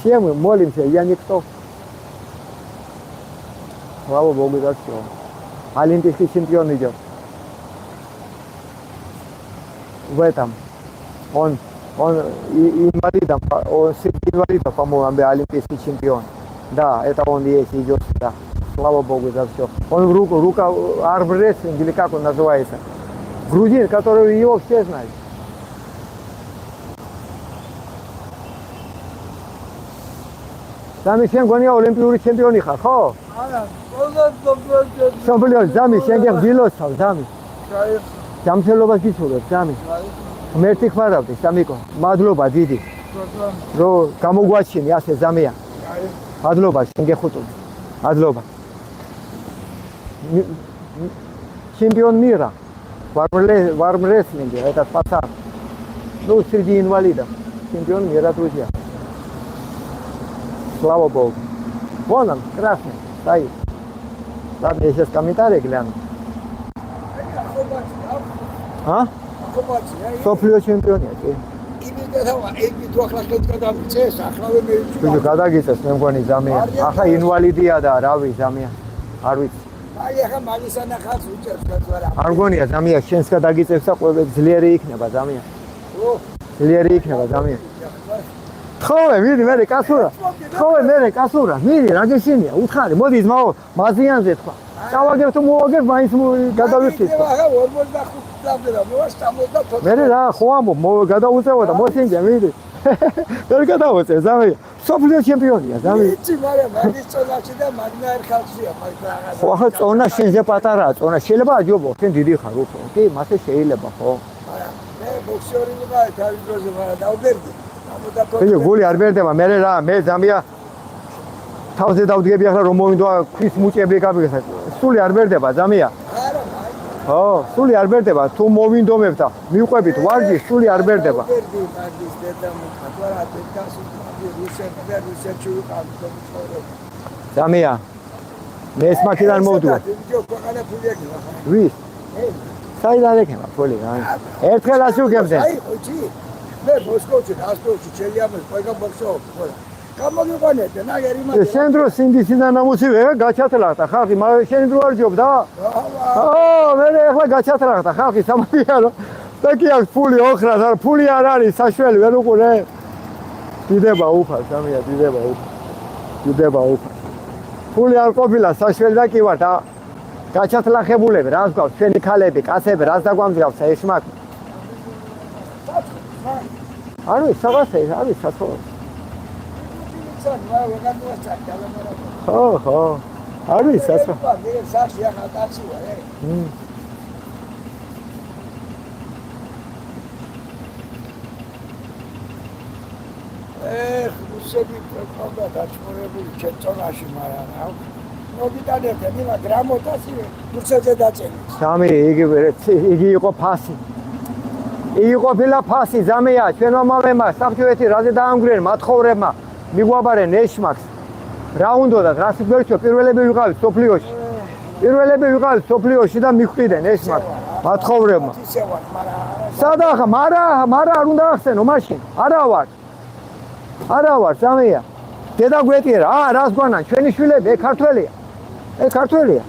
Всем мы молимся, я никто. Слава Богу за все. Олимпийский чемпион идет. В этом. Он инвалидом, он инвалидов, по-моему, олимпийский чемпион. Да, это он есть, идет сюда. Слава Богу за все. Он в рука армрестлинг, или как он называется. Грузин, который его все знают. Зами შენ გონია ოლიმპიური ჩემპიონი ხარ, ხო? არა, ყველა სოფლიოს ზამი შენ გილოცავ, ზამი. ჯანმრთელობას გიცურებ, ზამი. ღმერთი ხმარავდეს, სამიკო. მადლობა დიდი. რომ გამოგვაჩინე ასე ზამია. მადლობა შენ გეხუტული. მადლობა. Чемпион мира. В армрестлинге, этот пацан. Ну, среди инвалидов. Чемпион мира, друзья. Слава Богу. Вон он, красный, стоит. Ладно, я сейчас комментарии гляну. А? Соплю чемпион. Ты გადაგიწეს მე მგონი ზამია. ახლა ინვალიდია და რავი ზამია. არ ვიცი. აი ახლა მაგის ანახავს უჭერს რა. არ მგონია ზამია შენს გადაგიწევს და ყველა ძლიერი იქნება ზამია. ძლიერი იქნება ზამია. თხოვე მიდი მე კასურა. თხოვე მე კასურა. მიდი რა გეშინია? უთხარი, მოდი ძმაო, მაზიანზე თქვა. წავაგებ თუ მოვაგებ, მაინც გადავიხდით. ახლა 45 წლამდე რა მოვა 74. მე რა ხო ამბობ, გადაუწევო და მოსინჯე მიდი. ვერ გადავუწევ ზამია. სოფლიო ჩემპიონია ზამია. იცი, მაგრამ მაგის წონაში და მაგნა ერქალშია მაგ ხო ახლა წონა შენზე პატარაა, წონა შეიძლება აჯობო, შენ დიდი ხარ უფრო. კი, მასე შეიძლება ხო? არა, მე ბოქსერი ვიყავ თავის დროზე, მაგრამ დავბერდი. Ты гули არ ბერდება, მე რა, მე ზამია თავზე დავდგები ახლა რომ მოვიდო ქვის მუჭები გაბიგეს. სული არ ბერდება ზამია. არა, ხო, სული არ ბერდება, თუ მოვინდომებ და მიყვებით ვარჯიშს, სული არ ბერდება. ბერდი მაგის დედა მოხატვარა, დედასი რუსეთში ვიყავ თორე. ზამია. მე ეს მაქედან მოვდივარ. ვის? საიდან ეკება ფული რა? ერთხელ ასე უგებდნენ. აი, ხოჭი. მე მოსკოვში, როსტოვში, ჩელიამეს, ყველა ბოქსოვ, ყველა. გამოგიყვანეთ, ნაგერი მაგ. შენ დრო სინდისიდან ამოცივე, გაჩათლახტა ხალხი, მაგრამ შენ დრო არ ჯობდა? მე ახლა გაჩათლახტა ხალხი სამაგიერო. და კი აქვს ფული ოხრას, არ ფული არ არის, საშველი ვერ უყურე. დიდება უფალ, ზამია, დიდება უფალ. დიდება უფალ. ფული არ ყოფილა, საშველი და კი ვარ და გაჩათლახებულები, რას გვაქვს, ჩვენი ქალები, კაცები, რას დაგვამძგავს ეს მაგ. არ ვიცი, საღასე, არ ვიცი, სათხოვე. ხო, არ ვიცი, სათხოვე. სახში ახლა კაცი ვარ, რუსები ყავდა დაჩმორებული ჩემწონაში, მაგრამ რა. მოგიტანეთ, მილა გრამოტასი რუსეთზე დაწერილი. სამი, იგი იყო ფასი. იგი ყოფილა ფასი ზამია, ჩვენმა მამებმა საფრთხეთი რაზე დაამგვრენ მათხოვრებმა, მიგვაბარენ ეშმაკს. რა უნდათ, რას გვერდჩო, პირველები ვიყავით სოფლიოში. პირველები ვიყავით სოფლიოში და მიხვდნენ ეშმაკს მათხოვრებმა. სადახა, მარა არ უნდა ახსენო მაშინ. არა ვარ, ზამია. დედა გვეტიერა, რას გვანან, ჩვენი შვილები, ქართველია. ქართველია.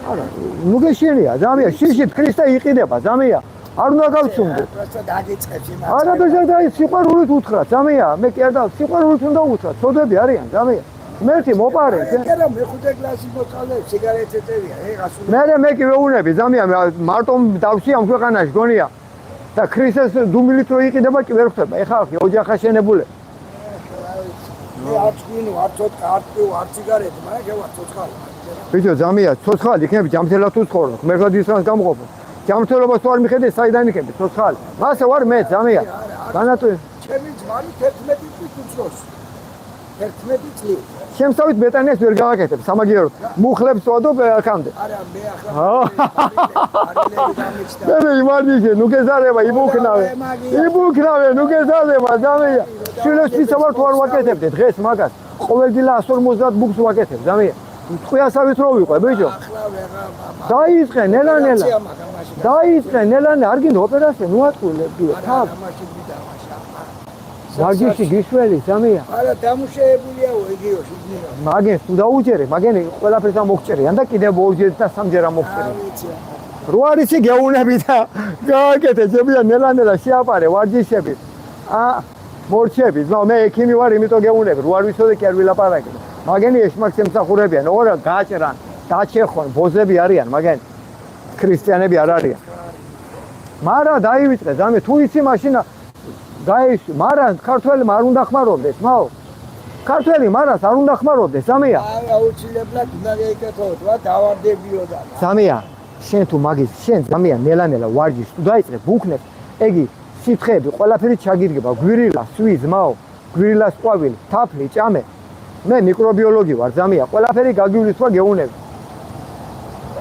არა, ნუ გეშინია, ზამია, შიშით ქრისტე იყიდება, ზამია. არ უნდა გავცუნდე. პროსტა დაგიწყებს იმას. არა და სიყვარულით უთხრა, ზამია, მე კი არ და სიყვარულით უნდა უთხრა, ცოდები არიან, ზამია. მერტი მოპარე. კერა მეხუთე კლასის მოწყალე სიგარეტი წერია, გასული. მე კი ვეუბნები, ზამია, მარტო დავსი ამ ქვეყანაში გონია. და ქრისტეს დუმილით რო იყიდება კი ვერ ხვდება. ეხლა ოჯახა შენებული. მე არ წვინო, არ ცოტა, არ პიო, არ სიგარეტი, მაგრამ გევა ცოცხალი. ბიჭო, ზამია, ცოცხალი იქნები ჯამთელად უცხორო, მერხად ისრანს გამყოფო. ჯამრთელობას თუ არ მიხედე, საიდან იქები, ცოცხალი. მასე ვარ მე, ზამია. განატვი. ჩემი ძმანი 11 წლის უცხოს. 11 წლის. შემსავით ბეტანიას ვერ გავაკეთებ, სამაგიეროდ. მუხლებს ვადობ აქამდე. არა, მე ახლა მე იმარჯიშე, ნუ გეზარება, იბუქნავე, ნუ გეზარება, ზამია. შვილებში სავარ თუ არ ვაკეთებდე დღეს მაგას. ყოველდღილა 150 ბუქს ვაკეთებ, ზამია. ტყვიასავით რო ვიყო, ბიჭო. დაიწყე ნელა-ნელა. არ გინდა ოპერაცია, ნუ ატყვილე, თან. ვარჯიში გიშველი ზამია. არა დამუშავებულია რეგიონში. მაგენ თუ დაუჯერე, მაგენ ყველაფერს ამოგჭერიან და კიდევ ორჯერ და სამჯერ ამოგჭერიან. რო არის გეუნები და გააკეთე ჯებია ნელა შეაპარე ვარჯიშები. მორჩები, ნო მე ექიმი ვარ, იმიტომ გეუნები. რო არ ვიცოდე კი არ ვილაპარაკე. მაგენი ეშმაკს ემსახურებიან, ორა გააჭრან, დაჩეხონ, ბოზები არიან, მაგენ ქრისტიანები არ არიან. მარა დაივიწყე, ზამე თუ იცი მაშინა გაიშვი, მარა ქართველმა არ უნდა ხმარობდეს, მაო. ქართველი მარას არ უნდა ხმარობდეს, ზამია. აუცილებლად უნდა გაიკეთოთ, რა დავარდებიო და. ზამია, შენ თუ მაგის, შენ ზამია ნელა ვარჯიშს თუ დაიწყებ, ბუქნებს, ეგი სითხეები, ყველაფერი ჩაგირგება, გვირილა, სვი, ზმაო, გვირილას ყვავილი, თაფლი, ჭამე. მე მიკრობიოლოგი ვარ, ზამია, ყველაფერი გაგივლისვა გეუნები.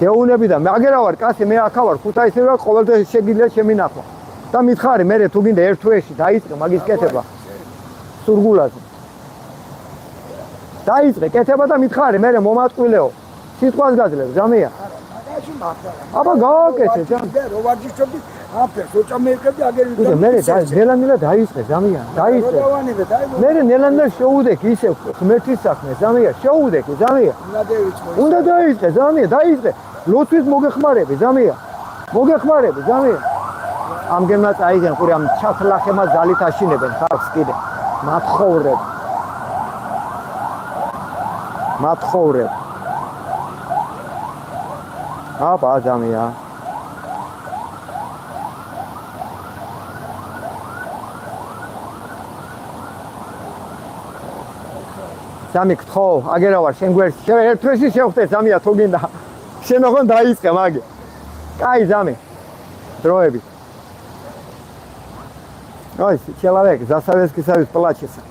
გეუნები და მაგერა ვარ, კაცი, მე აქა ვარ, ქუთაისში ვარ, ყოველდღე შეგიძლია შემინახო. და მითხარი, მე თუ გინდა ერთ თვეში დაიწყე მაგის კეთება. სურგულაზე. დაიწყე კეთება და მითხარი, მე მომატყვილეო. სიტყვას გაძლევ, ზამია. მაგაში მაგდა. აბა გააკეთე, ჯამ. რო ვარჯიშობდი, აფერს უწამეებდი აგერ უთო მე ნელა დაიწყე, ზამია, დაიწყე. მე ნელა შეუდექ ისე ღმერთის საქმე, ზამია, შეუდექ, ზამია. უნდა დაიწყე, ზამია, დაიწყე. ლოცვის მოგეხმარები, ზამია. მოგეხმარები, ზამია. ამგენმა წაიგენ, ყური ამ ჩათლახემა ზალით აშინებენ ხალხს კიდე. მათხოვრებ. მათხოვრებ. აბა, ზამია. ზამი გთხოვ, აგერა ვარ, შენ გვერდში. შენ ერთ თვეში შევხვდე, ზამია, თუ გინდა. შენ ოღონდ დაიწყე, მაგი. კაი, ზამი. დროებით. Ой, человек, за Советский Союз плачется.